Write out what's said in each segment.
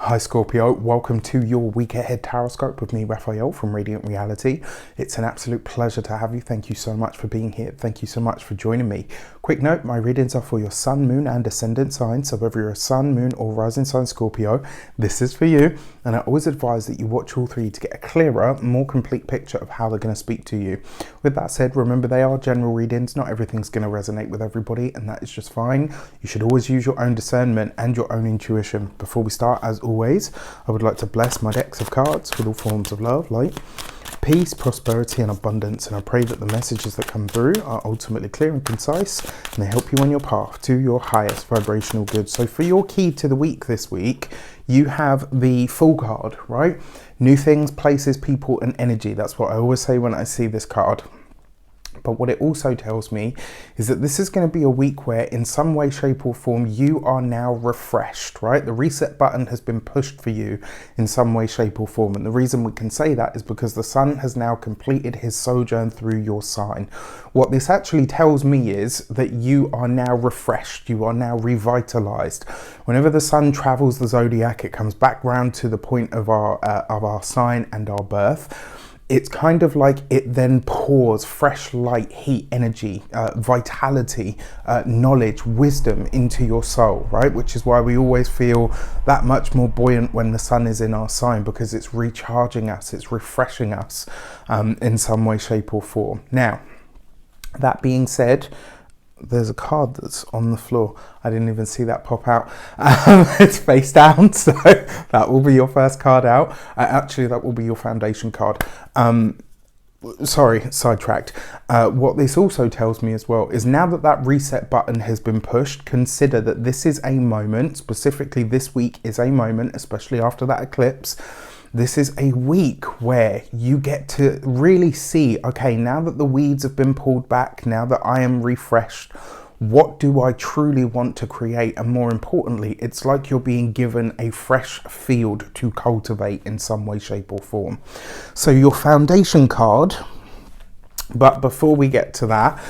Hi Scorpio, welcome to your week ahead tarot scope with me, Raphael from Radiant Reality. It's an absolute pleasure to have you. Thank you so much for being here. Thank you so much for joining me. Quick note, my readings are for your sun, moon and ascendant sign. So whether you're a sun, moon or rising sign Scorpio, this is for you. And I always advise that you watch all three to get a clearer, more complete picture of how they're going to speak to you. With that said, remember they are general readings. Not everything's going to resonate with everybody, and that is just fine. You should always use your own discernment and your own intuition. Before we start, as always, I would like to bless my decks of cards with all forms of love, light, peace, prosperity and abundance, and I pray that the messages that come through are ultimately clear and concise and they help you on your path to your highest vibrational good. So for your key to the week this week, you have the Fool card, right? New things, places, people and energy. That's what I always say when I see this card. But what it also tells me is that this is going to be a week where in some way, shape or form, you are now refreshed, right? The reset button has been pushed for you in some way, shape or form. And the reason we can say that is because the sun has now completed his sojourn through your sign. What this actually tells me is that you are now refreshed. You are now revitalized. Whenever the sun travels the zodiac, it comes back round to the point of our sign and our birth. It's kind of like it then pours fresh light, heat, energy, vitality, knowledge, wisdom into your soul, right? Which is why we always feel that much more buoyant when the sun is in our sign, because it's recharging us, it's refreshing us in some way, shape or form. Now, that being said, there's a card that's on the floor. I didn't even see that pop out. It's face down, so that will be your first card out. Actually, that will be your foundation card. Sorry, sidetracked. What this also tells me as well is now that that reset button has been pushed, consider that this is a moment, specifically this week is a moment, especially after that eclipse. This is a week where you get to really see, okay, now that the weeds have been pulled back, now that I am refreshed, what do I truly want to create? And more importantly, it's like you're being given a fresh field to cultivate in some way, shape or form. So your foundation card. But before we get to that,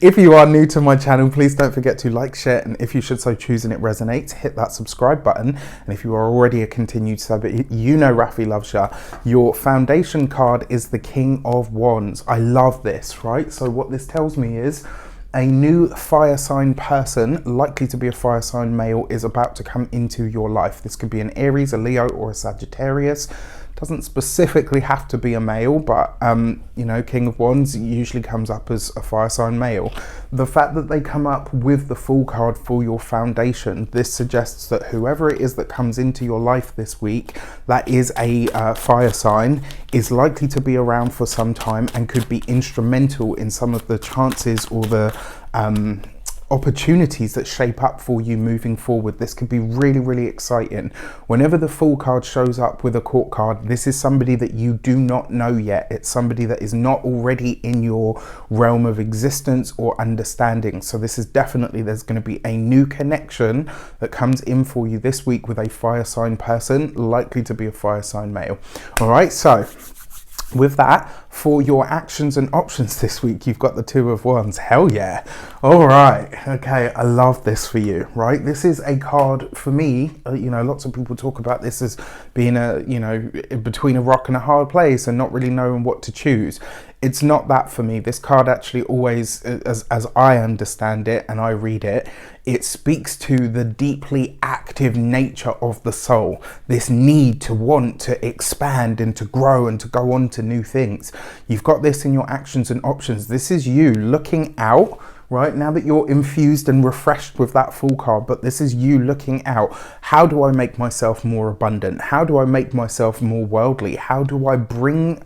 if you are new to my channel, please don't forget to like, share, and if you should so choose and it resonates, hit that subscribe button. And if you are already a continued sub, you know Rafi loves ya. Your foundation card is the King of Wands. I love this, right? So what this tells me is a new fire sign person, likely to be a fire sign male, is about to come into your life. This could be an Aries, a Leo, or a Sagittarius. Doesn't specifically have to be a male, but you know, King of Wands usually comes up as a fire sign male. The fact that they come up with the Fool card for your foundation, this suggests that whoever it is that comes into your life this week that is a fire sign is likely to be around for some time and could be instrumental in some of the chances or the opportunities that shape up for you moving forward. This could be really, really exciting. Whenever the Fool card shows up with a Court card, this is somebody that you do not know yet. It's somebody that is not already in your realm of existence or understanding. So this is definitely, there's going to be a new connection that comes in for you this week with a fire sign person, likely to be a fire sign male. All right, so with that, for your actions and options this week, you've got the Two of Wands. Hell yeah. All right. Okay. I love this for you, right? This is a card for me. You know, lots of people talk about this as being between a rock and a hard place and not really knowing what to choose. It's not that for me. This card actually always, as I understand it and I read it, it speaks to the deeply active nature of the soul. This need to want to expand and to grow and to go on to new things. You've got this in your actions and options. This is you looking out, right? Now that you're infused and refreshed with that Fool card, but this is you looking out. How do I make myself more abundant? How do I make myself more worldly? How do I bring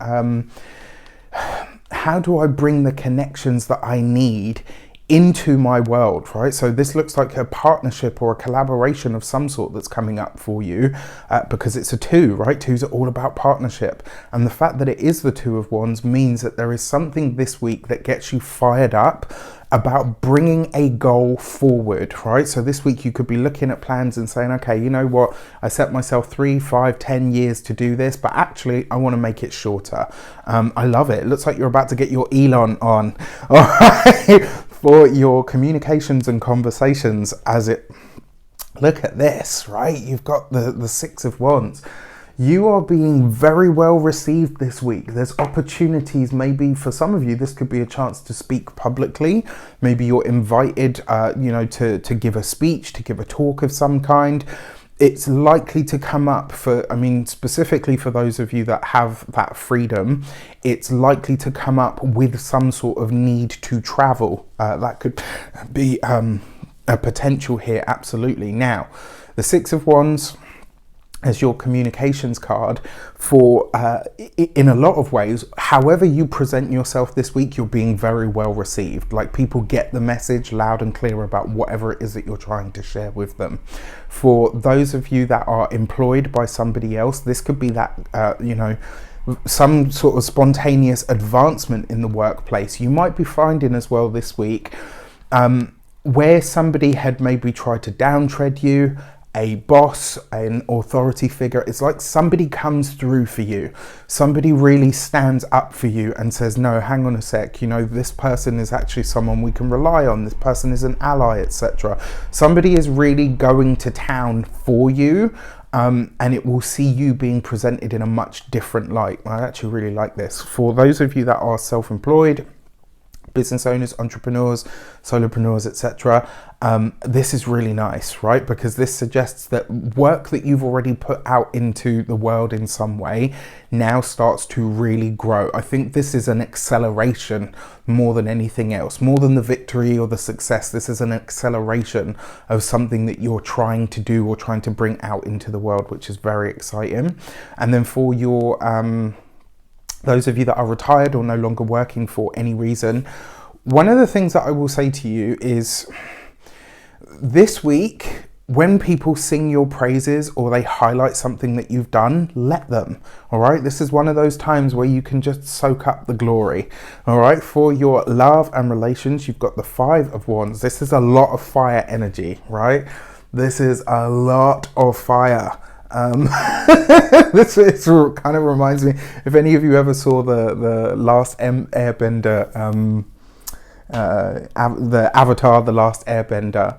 the connections that I need into my world, right? So this looks like a partnership or a collaboration of some sort that's coming up for you because it's a two, right? Twos are all about partnership. And the fact that it is the Two of Wands means that there is something this week that gets you fired up about bringing a goal forward, right? So this week you could be looking at plans and saying, okay, you know what? I set myself 3, 5, 10 years to do this, but actually I want to make it shorter. I love it. It looks like you're about to get your Elon on. All right. For your communications and conversations as it Look at this, right? You've got the Six of Wands. You are being very well received this week. There's opportunities, maybe for some of you, this could be a chance to speak publicly. Maybe you're invited, to give a speech, to give a talk of some kind. It's likely to come up specifically for those of you that have that freedom, it's likely to come up with some sort of need to travel. That could be a potential here, absolutely. Now, the Six of Wands as your communications card for, in a lot of ways, however you present yourself this week, you're being very well received. Like, people get the message loud and clear about whatever it is that you're trying to share with them. For those of you that are employed by somebody else, this could be that, some sort of spontaneous advancement in the workplace. You might be finding as well this week, where somebody had maybe tried to downtread you, a boss, an authority figure, it's like somebody comes through for you. Somebody really stands up for you and says, no, hang on a sec, this person is actually someone we can rely on. This person is an ally, etc. Somebody is really going to town for you, and it will see you being presented in a much different light. I actually really like this. For those of you that are self-employed, business owners, entrepreneurs, solopreneurs, etc. This is really nice, right? Because this suggests that work that you've already put out into the world in some way now starts to really grow. I think this is an acceleration more than anything else, more than the victory or the success. This is an acceleration of something that you're trying to do or trying to bring out into the world, which is very exciting. And then for your those of you that are retired or no longer working for any reason, one of the things that I will say to you is this week, when people sing your praises or they highlight something that you've done, let them, all right? This is one of those times where you can just soak up the glory, all right? For your love and relations, you've got the Five of Wands. This is a lot of fire energy, right? This is a lot of fire. This kind of reminds me, if any of you ever saw the last Airbender, the Avatar, the Last Airbender,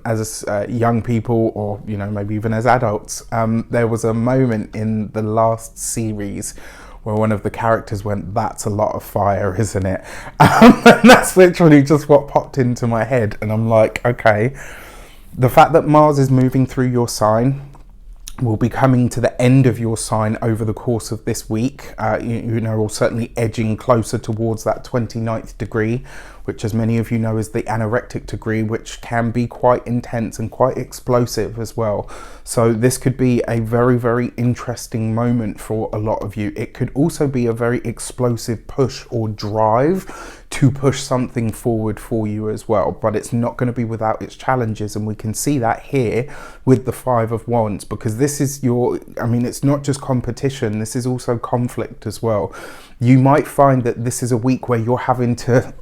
as young people, or maybe even as adults, there was a moment in the last series where one of the characters went, "That's a lot of fire, isn't it?" And that's literally just what popped into my head, and I'm like, okay, the fact that Mars is moving through your sign, will be coming to the end of your sign over the course of this week, or certainly edging closer towards that 29th degree, which, as many of you know, is the anorectic degree, which can be quite intense and quite explosive as well. So this could be a very, very interesting moment for a lot of you. It could also be a very explosive push or drive to push something forward for you as well, but it's not going to be without its challenges, and we can see that here with the Five of Wands, because this is it's not just competition, this is also conflict as well. You might find that this is a week where you're having to,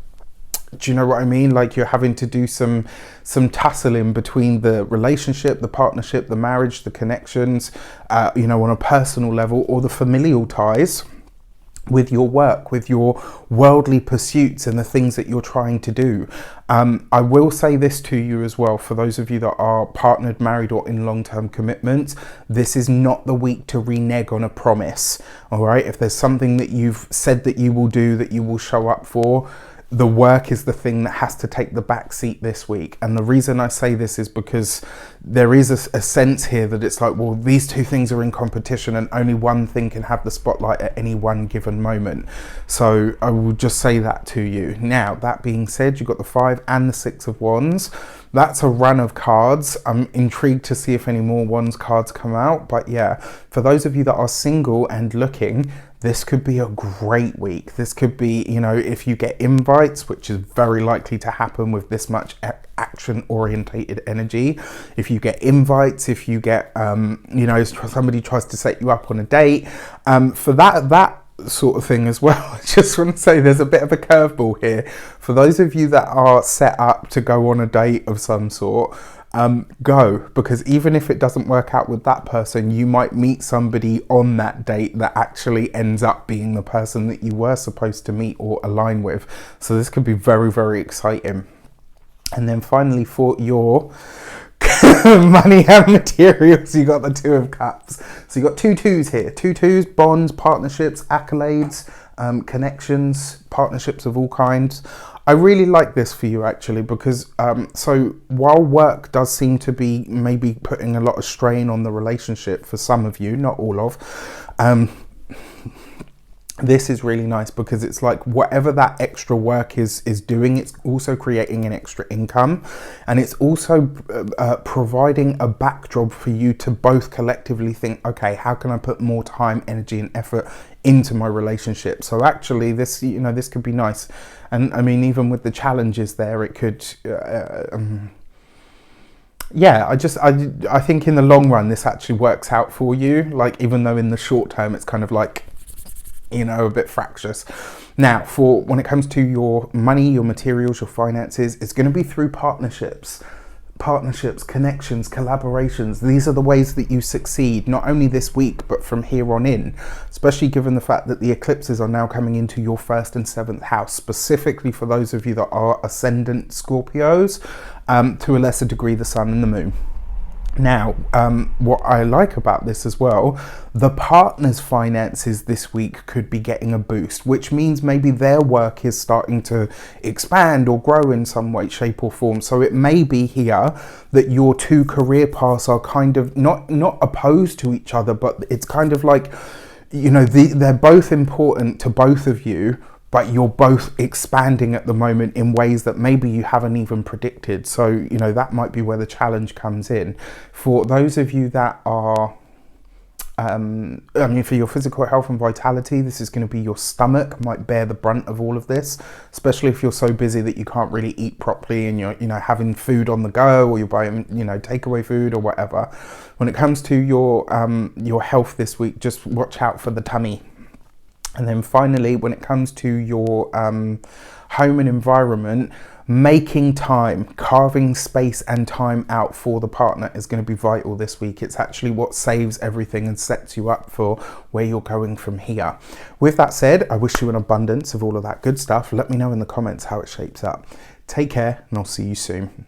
do you know what I mean? Like, you're having to do some tussling between the relationship, the partnership, the marriage, the connections, on a personal level, or the familial ties with your work, with your worldly pursuits and the things that you're trying to do. I will say this to you as well, for those of you that are partnered, married, or in long-term commitments, this is not the week to renege on a promise, all right? If there's something that you've said that you will do, that you will show up for, the work is the thing that has to take the back seat this week. And the reason I say this is because there is a sense here that it's like, well, these two things are in competition and only one thing can have the spotlight at any one given moment. So I will just say that to you. Now, that being said, you've got the Five and the Six of Wands. That's a run of cards. I'm intrigued to see if any more Wands cards come out. But yeah, for those of you that are single and looking, this could be a great week. This could be, if you get invites, which is very likely to happen with this much action-orientated energy. If you get invites, if you get, somebody tries to set you up on a date, for that sort of thing as well. I just want to say there's a bit of a curveball here. For those of you that are set up to go on a date of some sort, go, because even if it doesn't work out with that person, you might meet somebody on that date that actually ends up being the person that you were supposed to meet or align with. So this could be very, very exciting. And then finally, for your money and materials, you got the Two of Cups. So you got two twos here. Two twos, bonds, partnerships, accolades, connections, partnerships of all kinds. I really like this for you actually because so while work does seem to be maybe putting a lot of strain on the relationship for some of you, not all of, this is really nice because it's like whatever that extra work is doing, it's also creating an extra income, and it's also providing a backdrop for you to both collectively think, okay, how can I put more time, energy and effort into my relationship? So actually this, you know, this could be nice. And I mean, even with the challenges there, it could yeah, I think in the long run this actually works out for you, like even though in the short term it's kind of like, you know, a bit fractious. Now, for when it comes to your money, your materials, your finances, it's going to be through partnerships, connections, collaborations. These are the ways that you succeed, not only this week, but from here on in, especially given the fact that the eclipses are now coming into your 1st and 7th house, specifically for those of you that are ascendant Scorpios, to a lesser degree, the sun and the moon. Now, what I like about this as well, the partner's finances this week could be getting a boost, which means maybe their work is starting to expand or grow in some way, shape or form. So it may be here that your two career paths are kind of not opposed to each other, but it's kind of like, you know, they're both important to both of you, but you're both expanding at the moment in ways that maybe you haven't even predicted. So, you know, that might be where the challenge comes in. For those of you that are, I mean, for your physical health and vitality, this is going to be your stomach might bear the brunt of all of this, especially if you're so busy that you can't really eat properly and you're, you know, having food on the go, or you're buying, you know, takeaway food or whatever. When it comes to your health this week, just watch out for the tummy. And then finally, when it comes to your home and environment, making time, carving space and time out for the partner is going to be vital this week. It's actually what saves everything and sets you up for where you're going from here. With that said, I wish you an abundance of all of that good stuff. Let me know in the comments how it shapes up. Take care, and I'll see you soon.